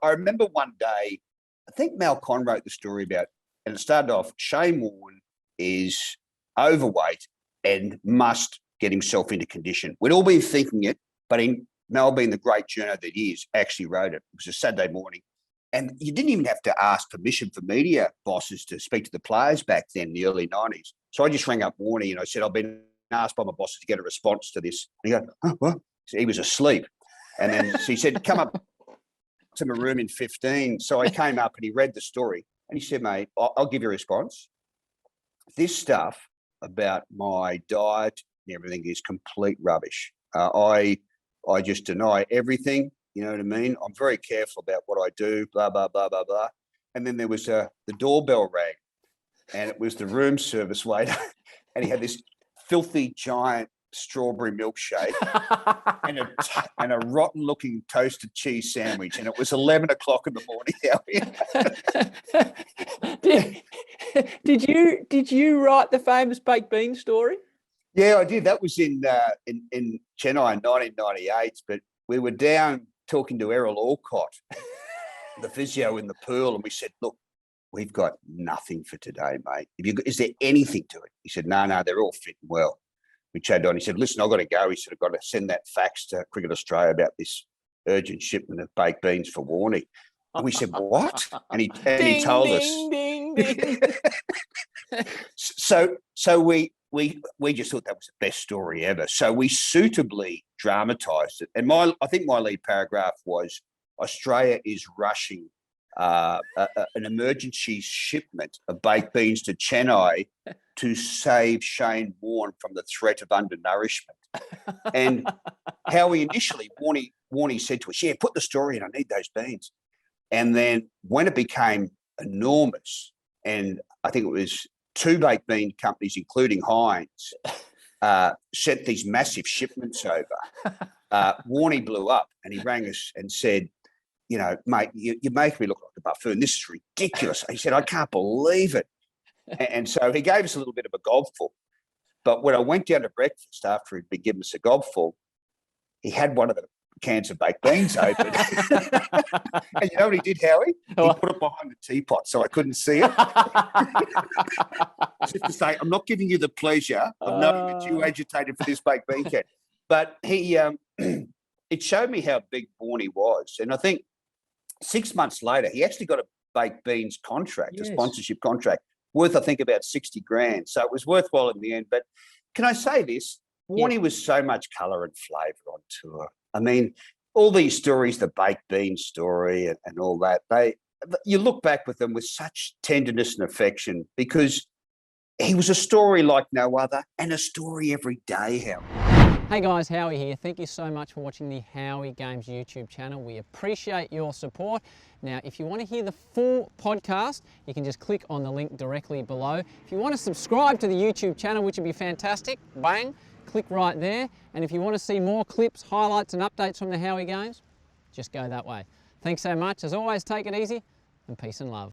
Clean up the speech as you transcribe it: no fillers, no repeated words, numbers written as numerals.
I remember one day, I think Malcolm wrote the story about, and it started off, Shane Warne is overweight and must get himself into condition. We'd all been thinking it, but Mel, being the great journo that he is, actually wrote it. It was a Saturday morning. And you didn't even have to ask permission for media bosses to speak to the players back then in the early 90s. So I just rang up Warnie and I said, I've been asked by my bosses to get a response to this. And he goes, oh, what? So he was asleep. And then so he said, come up to my room in 15. So I came up and he read the story and he said, mate, I'll give you a response. This stuff about my diet and everything is complete rubbish. I just deny everything. You know what I mean? I'm very careful about what I do, blah, blah, blah, blah, blah. And then there was the doorbell rang and it was the room service waiter and he had this filthy giant strawberry milkshake and a rotten looking toasted cheese sandwich. And it was 11 o'clock in the morning. Did you write the famous baked bean story? Yeah, I did. That was in Chennai in 1998, but we were down talking to Errol Alcott, the physio in the pool, and we said, look, we've got nothing for today, mate. Is there anything to it? He said, no, they're all fit and well. We chatted on. He said, listen, I've got to go. He said, I've got to send that fax to Cricket Australia about this urgent shipment of baked beans for Warnie. And we said, what? And he told us. Ding, ding. So we just thought that was the best story ever. So we suitably dramatised it. And I think my lead paragraph was, Australia is rushing an emergency shipment of baked beans to Chennai to save Shane Warne from the threat of undernourishment. And Howie initially, Warnie said to us, yeah, put the story in, I need those beans. And then when it became enormous, and I think it was 2 baked bean companies, including Heinz, sent these massive shipments over, Warnie blew up and he rang us and said, you know, mate, you make me look like a buffoon. This is ridiculous. He said, I can't believe it. And so he gave us a little bit of a gobful. But when I went down to breakfast after he'd been giving us a gobful, he had one of the cans of baked beans open. And you know what he did, Howie? He put it behind the teapot so I couldn't see it. Just to say, I'm not giving you the pleasure of knowing that you agitated for this baked bean can. But he, it showed me how big Warnie was. And I think 6 months later, he actually got a baked beans contract, yes, a sponsorship contract, worth, I think, about 60 grand. So it was worthwhile in the end. But can I say this? Warnie was so much colour and flavour on tour. I mean, all these stories, the baked bean story and all that, you look back with them with such tenderness and affection because he was a story like no other and a story every day, Howie. Hey guys, Howie here. Thank you so much for watching the Howie Games YouTube channel. We appreciate your support. Now, if you want to hear the full podcast, you can just click on the link directly below. If you want to subscribe to the YouTube channel, which would be fantastic, bang, click right there. And if you want to see more clips, highlights and updates from the Howie Games, just go that way. Thanks so much. As always, take it easy and peace and love.